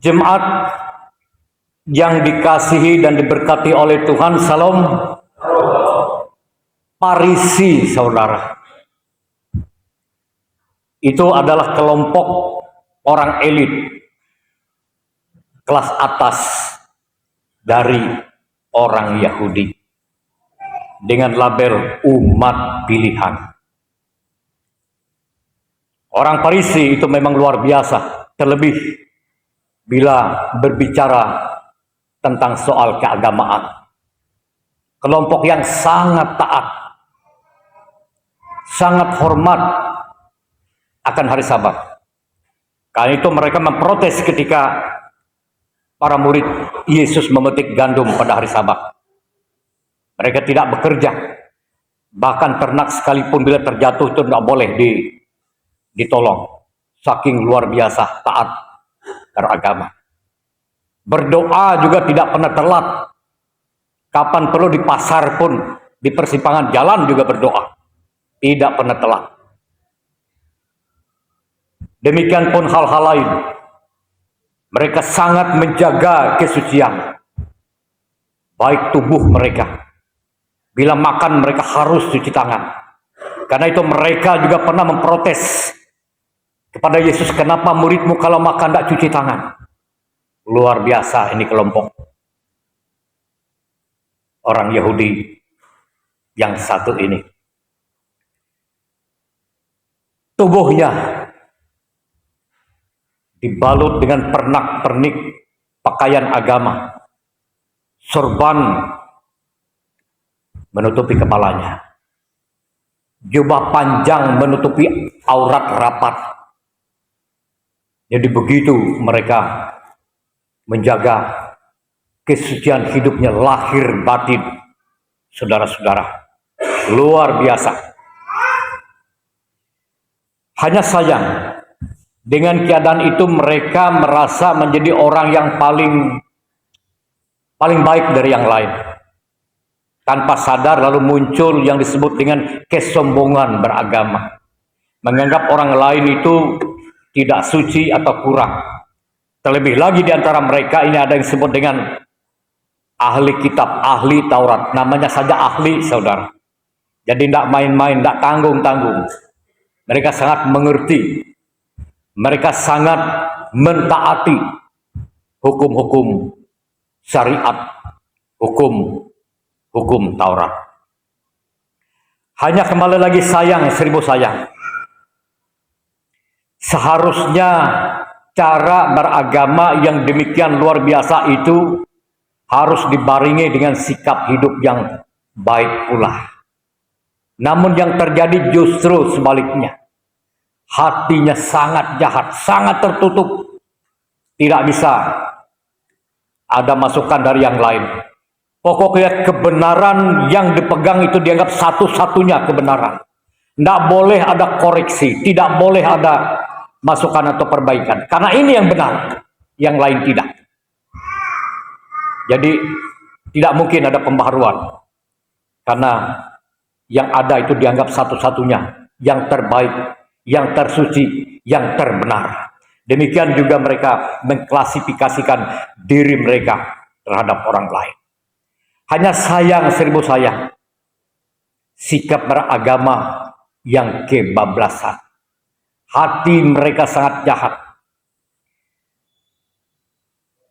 Jemaat yang dikasihi dan diberkati oleh Tuhan, salam. Parisi, saudara, itu adalah kelompok orang elit kelas atas dari orang Yahudi dengan label umat pilihan. Orang Parisi itu memang luar biasa, terlebih bila berbicara tentang soal keagamaan. Kelompok yang sangat taat, sangat hormat akan hari Sabat. Karena itu mereka memprotes ketika para murid Yesus memetik gandum pada hari Sabat. Mereka tidak bekerja. Bahkan ternak sekalipun bila terjatuh itu tidak boleh ditolong. Saking luar biasa taat beragama. Berdoa juga tidak pernah telat. Kapan perlu di pasar pun, di persimpangan jalan juga berdoa. Tidak pernah telat. Demikian pun hal-hal lain. Mereka sangat menjaga kesucian. Baik tubuh mereka. Bila makan mereka harus cuci tangan. Karena itu mereka juga pernah memprotes kepada Yesus, kenapa muridmu kalau makan tidak cuci tangan? Luar biasa ini kelompok orang Yahudi yang satu ini. Tubuhnya dibalut dengan pernak-pernik pakaian agama. Sorban menutupi kepalanya. Jubah panjang menutupi aurat rapat. Jadi begitu mereka menjaga kesucian hidupnya lahir batin, saudara-saudara, luar biasa. Hanya sayang, dengan keadaan itu mereka merasa menjadi orang yang paling baik dari yang lain. Tanpa sadar lalu muncul yang disebut dengan kesombongan beragama. Menganggap orang lain itu tidak suci atau kurang. Terlebih lagi di antara mereka ini ada yang disebut dengan ahli kitab, ahli Taurat. Namanya saja ahli, saudara. Jadi tidak main-main, tidak tanggung-tanggung. Mereka sangat mengerti. Mereka sangat mentaati hukum-hukum syariat, hukum Taurat. Hanya kembali lagi sayang, seribu sayang. Seharusnya cara beragama yang demikian luar biasa itu harus dibarengi dengan sikap hidup yang baik pula. Namun yang terjadi justru sebaliknya. Hatinya sangat jahat, sangat tertutup. Tidak bisa ada masukan dari yang lain. Pokoknya kebenaran yang dipegang itu dianggap satu-satunya kebenaran. Tidak boleh ada koreksi, tidak boleh ada masukan atau perbaikan. Karena ini yang benar, yang lain tidak. Jadi tidak mungkin ada pembaharuan. Karena yang ada itu dianggap satu-satunya, yang terbaik, yang tersuci, yang terbenar. Demikian juga mereka mengklasifikasikan diri mereka terhadap orang lain. Hanya sayang, seribu sayang, sikap beragama yang kebablasan. Hati mereka sangat jahat.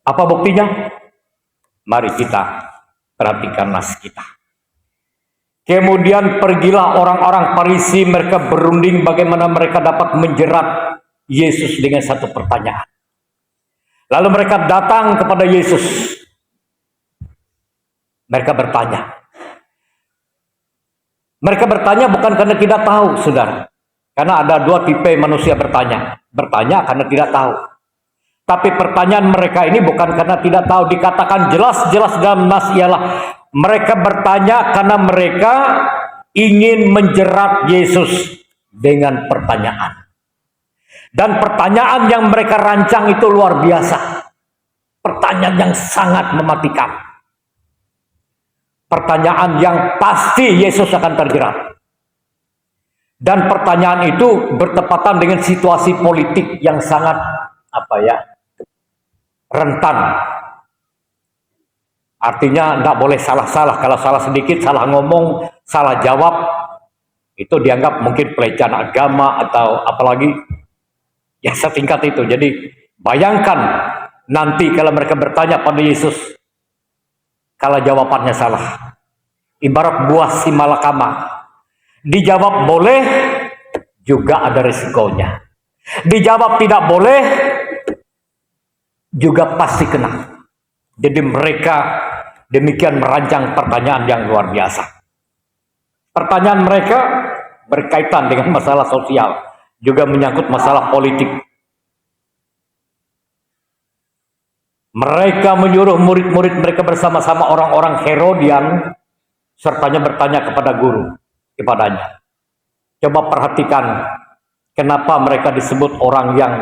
Apa buktinya? Mari kita perhatikan nas kita. Kemudian pergilah orang-orang Parisi, mereka berunding bagaimana mereka dapat menjerat Yesus dengan satu pertanyaan. Lalu mereka datang kepada Yesus. Mereka bertanya. Mereka bertanya bukan karena tidak tahu, saudara. Karena ada dua tipe manusia bertanya. Bertanya karena tidak tahu. Tapi pertanyaan mereka ini bukan karena tidak tahu. Dikatakan jelas-jelas dalam nas ialah mereka bertanya karena mereka ingin menjerat Yesus dengan pertanyaan. Dan pertanyaan yang mereka rancang itu luar biasa. Pertanyaan yang sangat mematikan. Pertanyaan yang pasti Yesus akan terjerat. Dan pertanyaan itu bertepatan dengan situasi politik yang sangat rentan. Artinya tidak boleh salah-salah. Kalau salah sedikit, salah ngomong, salah jawab, itu dianggap mungkin pelecehan agama atau apalagi ya setingkat itu. Jadi bayangkan nanti kalau mereka bertanya pada Yesus, kalau jawabannya salah, ibarat buah si malakama, dijawab boleh, juga ada risikonya. Dijawab tidak boleh, juga pasti kena. Jadi mereka demikian merancang pertanyaan yang luar biasa. Pertanyaan mereka berkaitan dengan masalah sosial, juga menyangkut masalah politik. Mereka menyuruh murid-murid mereka bersama-sama orang-orang Herodian, sertanya bertanya kepada guru kepadanya. Coba perhatikan kenapa mereka disebut orang yang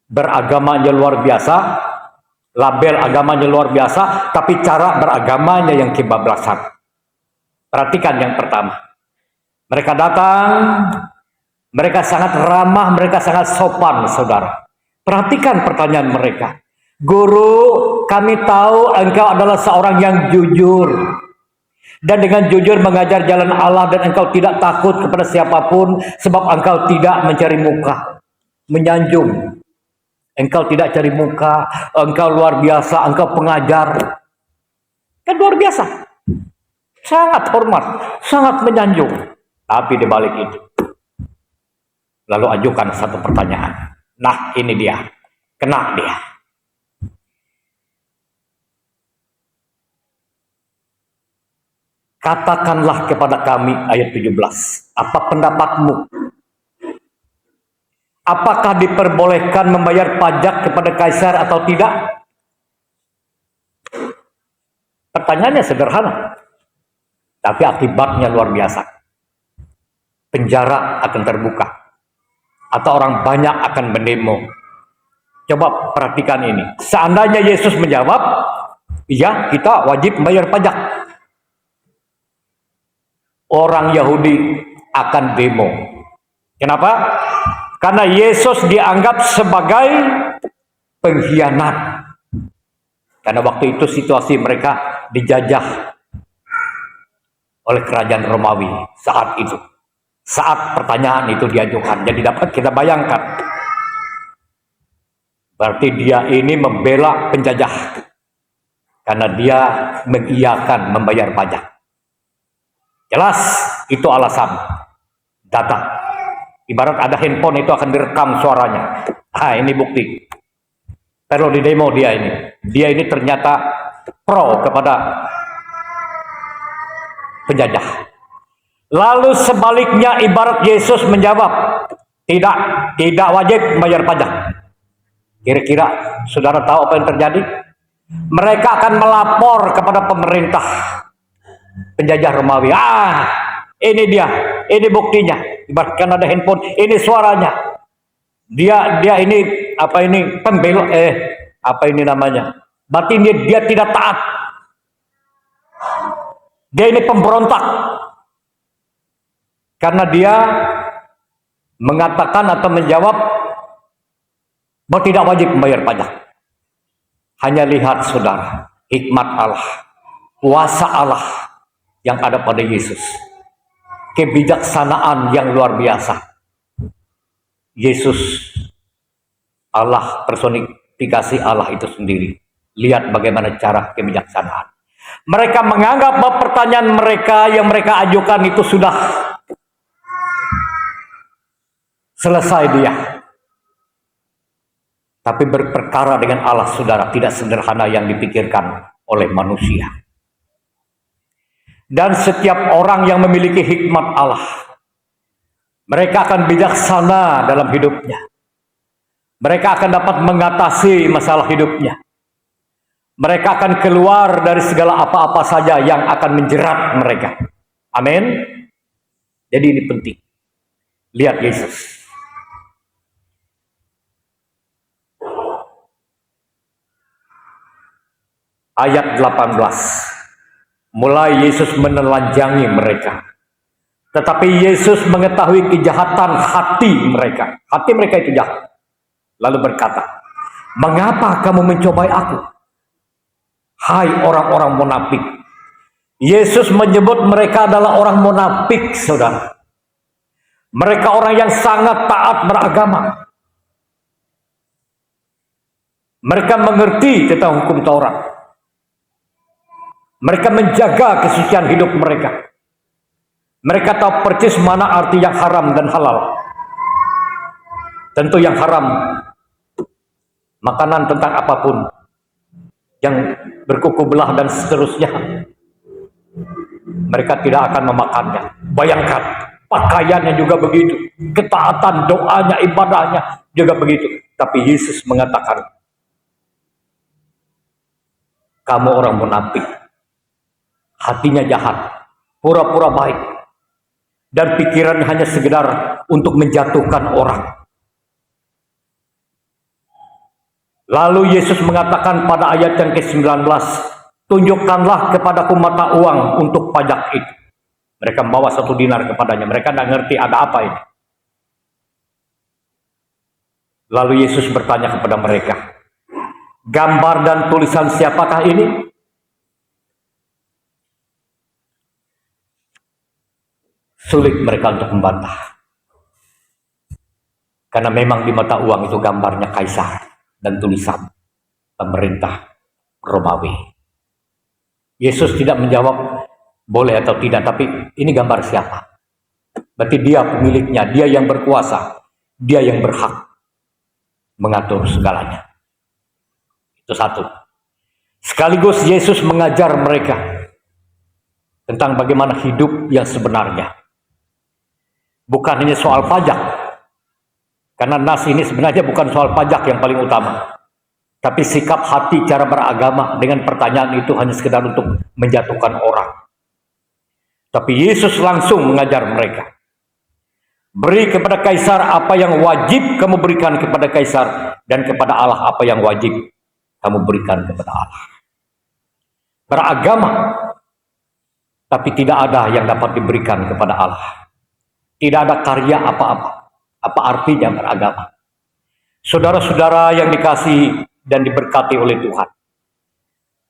beragamanya luar biasa, label agamanya luar biasa, tapi cara beragamanya yang kebablasan. Perhatikan yang pertama. Mereka datang, mereka sangat ramah, mereka sangat sopan, saudara. Perhatikan pertanyaan mereka. Guru, kami tahu engkau adalah seorang yang jujur. Dan dengan jujur mengajar jalan Allah, dan engkau tidak takut kepada siapapun, sebab engkau tidak mencari muka, menyanjung. Engkau tidak cari muka, engkau luar biasa, engkau pengajar. Kan luar biasa. Sangat hormat, sangat menyanjung. Tapi di balik itu, lalu ajukan satu pertanyaan. Nah, ini dia. Kena dia. Katakanlah kepada kami, ayat 17, apa pendapatmu? Apakah diperbolehkan membayar pajak kepada kaisar atau tidak? Pertanyaannya sederhana, tapi akibatnya luar biasa. Penjara akan terbuka, atau orang banyak akan mendemo. Coba perhatikan ini. Seandainya Yesus menjawab, iya, kita wajib membayar pajak, orang Yahudi akan demo. Kenapa? Karena Yesus dianggap sebagai pengkhianat. Karena waktu itu situasi mereka dijajah oleh kerajaan Romawi saat itu. Saat pertanyaan itu diajukan. Jadi dapat kita bayangkan. Berarti dia ini membela penjajah. Karena dia mengiyakan membayar pajak. Jelas itu alasan. Data. Ibarat ada handphone itu akan direkam suaranya. Ah, ini bukti. Perlu di demo dia ini. Dia ini ternyata pro kepada penjajah. Lalu sebaliknya ibarat Yesus menjawab, tidak wajib membayar pajak. Kira-kira saudara tahu apa yang terjadi? Mereka akan melapor kepada pemerintah penjajah Romawi. Ini dia, ini buktinya. Ibaratkan ada handphone, ini suaranya. Dia ini apa ini pembela apa ini namanya? Berarti dia tidak taat. Dia ini pemberontak. Karena dia mengatakan atau menjawab bahwa tidak wajib membayar pajak. Hanya lihat saudara, hikmat Allah, kuasa Allah yang ada pada Yesus. Kebijaksanaan yang luar biasa. Yesus, Allah, personifikasi Allah itu sendiri. Lihat bagaimana cara kebijaksanaan. Mereka menganggap bahwa pertanyaan mereka yang mereka ajukan itu sudah selesai dia. Tapi berperkara dengan Allah, saudara, tidak sederhana yang dipikirkan oleh manusia. Dan setiap orang yang memiliki hikmat Allah, mereka akan bijaksana dalam hidupnya. Mereka akan dapat mengatasi masalah hidupnya. Mereka akan keluar dari segala apa-apa saja yang akan menjerat mereka. Amin. Jadi ini penting. Lihat Yesus. Ayat 18. Mulai Yesus menelanjangi mereka. Tetapi Yesus mengetahui kejahatan hati mereka. Hati mereka itu jahat. Lalu berkata, Mengapa kamu mencobai aku? Hai orang-orang munafik. Yesus menyebut mereka adalah orang munafik, saudara. Mereka orang yang sangat taat beragama. Mereka mengerti tentang hukum Taurat. Mereka menjaga kesucian hidup mereka. Mereka tahu persis mana arti yang haram dan halal. Tentu yang haram, makanan tentang apapun yang berkuku belah dan seterusnya, mereka tidak akan memakannya. Bayangkan, pakaiannya juga begitu, ketaatan, doanya, ibadahnya juga begitu. Tapi Yesus mengatakan, kamu orang munafik, hatinya jahat, pura-pura baik, dan pikirannya hanya sekedar untuk menjatuhkan orang. Lalu Yesus mengatakan pada ayat yang ke-19, tunjukkanlah kepadaku mata uang untuk pajak itu. Mereka membawa 1 dinar kepadanya. Mereka tidak ngerti ada apa ini. Lalu Yesus bertanya kepada mereka, gambar dan tulisan siapakah ini? Sulit mereka untuk membantah. Karena memang di mata uang itu gambarnya kaisar dan tulisan pemerintah Romawi. Yesus tidak menjawab boleh atau tidak, tapi ini gambar siapa? Berarti dia pemiliknya, dia yang berkuasa, dia yang berhak mengatur segalanya. Itu satu. Sekaligus Yesus mengajar mereka tentang bagaimana hidup yang sebenarnya. Bukan hanya soal pajak, karena nas ini sebenarnya bukan soal pajak yang paling utama, tapi sikap hati cara beragama dengan pertanyaan itu hanya sekedar untuk menjatuhkan orang. Tapi Yesus langsung mengajar mereka, beri kepada Kaisar apa yang wajib kamu berikan kepada Kaisar, dan kepada Allah apa yang wajib kamu berikan kepada Allah. Beragama, tapi tidak ada yang dapat diberikan kepada Allah. Tidak ada karya apa-apa. Apa artinya beragama? Saudara-saudara yang dikasihi dan diberkati oleh Tuhan,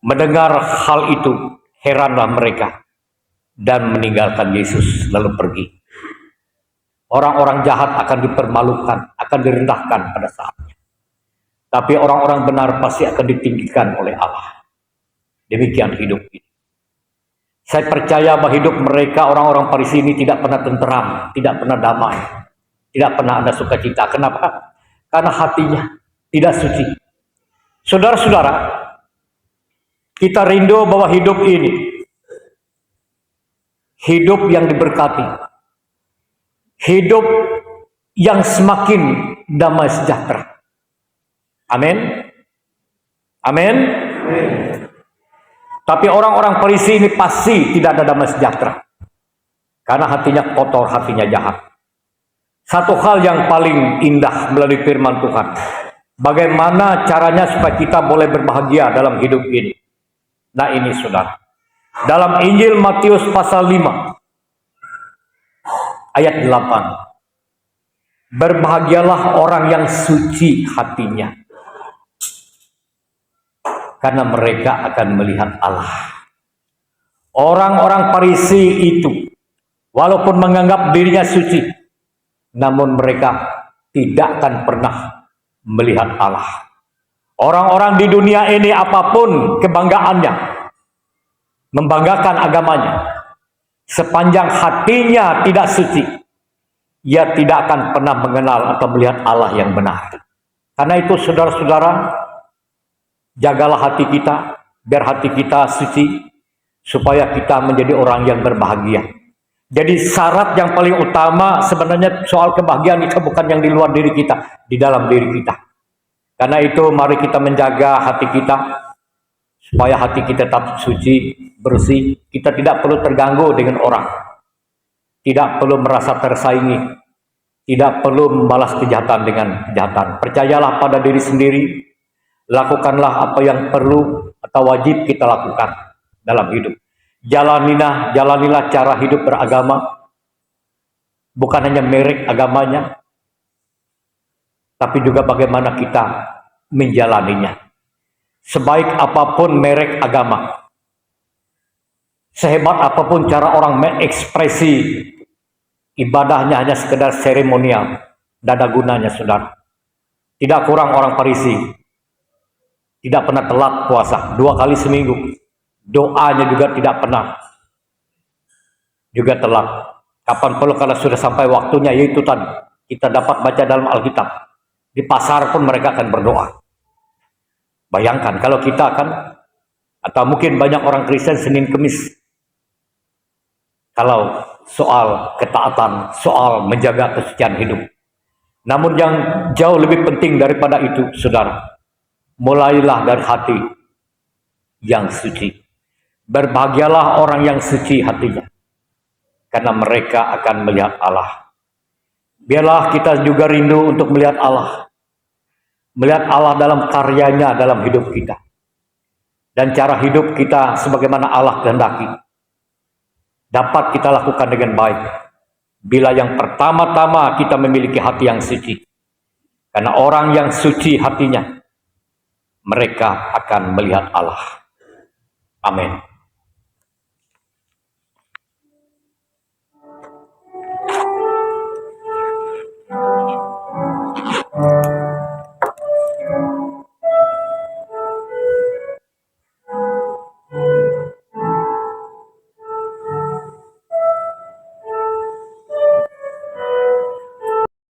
mendengar hal itu, heranlah mereka dan meninggalkan Yesus lalu pergi. Orang-orang jahat akan dipermalukan, akan direndahkan pada saatnya. Tapi orang-orang benar pasti akan ditinggikan oleh Allah. Demikian hidup ini. Saya percaya bahwa hidup mereka, orang-orang Farisi ini tidak pernah tenteram, tidak pernah damai, tidak pernah ada sukacita. Kenapa? Karena hatinya tidak suci. Saudara-saudara, kita rindu bahwa hidup ini, hidup yang diberkati, hidup yang semakin damai sejahtera. Amin. Amin. Tapi orang-orang Farisi ini pasti tidak ada damai sejahtera, karena hatinya kotor, hatinya jahat. Satu hal yang paling indah melalui firman Tuhan, bagaimana caranya supaya kita boleh berbahagia dalam hidup ini. Nah ini saudara, dalam Injil Matius pasal 5 ayat 8, berbahagialah orang yang suci hatinya, karena mereka akan melihat Allah. Orang-orang Farisi itu, walaupun menganggap dirinya suci, namun mereka tidak akan pernah melihat Allah. Orang-orang di dunia ini apapun kebanggaannya, membanggakan agamanya, sepanjang hatinya tidak suci, ia tidak akan pernah mengenal atau melihat Allah yang benar. Karena itu saudara-saudara, jagalah hati kita, biar hati kita suci, supaya kita menjadi orang yang berbahagia. Jadi syarat yang paling utama sebenarnya soal kebahagiaan itu bukan yang di luar diri kita, di dalam diri kita. Karena itu mari kita menjaga hati kita, supaya hati kita tetap suci, bersih. Kita tidak perlu terganggu dengan orang, tidak perlu merasa tersaingi, tidak perlu membalas kejahatan dengan kejahatan. Percayalah pada diri sendiri, lakukanlah apa yang perlu atau wajib kita lakukan dalam hidup. Jalanilah cara hidup beragama, bukan hanya merek agamanya, tapi juga bagaimana kita menjalaninya. Sebaik apapun merek agama, sehebat apapun cara orang mengekspresi ibadahnya hanya sekedar seremonial, tidak ada gunanya, saudara. Tidak kurang orang Farisi, tidak pernah telat puasa 2 kali seminggu, doanya juga tidak pernah juga telat. Kapan perlu kalau sudah sampai waktunya, yaitu tadi kita dapat baca dalam Alkitab, di pasar pun mereka akan berdoa. Bayangkan kalau kita akan, atau mungkin banyak orang Kristen Senin Kemis, kalau soal ketaatan, soal menjaga kesucian hidup. Namun yang jauh lebih penting daripada itu, saudara, mulailah dari hati yang suci. Berbahagialah orang yang suci hatinya, karena mereka akan melihat Allah. Biarlah kita juga rindu untuk melihat Allah. Melihat Allah dalam karyanya dalam hidup kita. Dan cara hidup kita sebagaimana Allah kehendaki. Dapat kita lakukan dengan baik. Bila yang pertama-tama kita memiliki hati yang suci. Karena orang yang suci hatinya, mereka akan melihat Allah. Amin.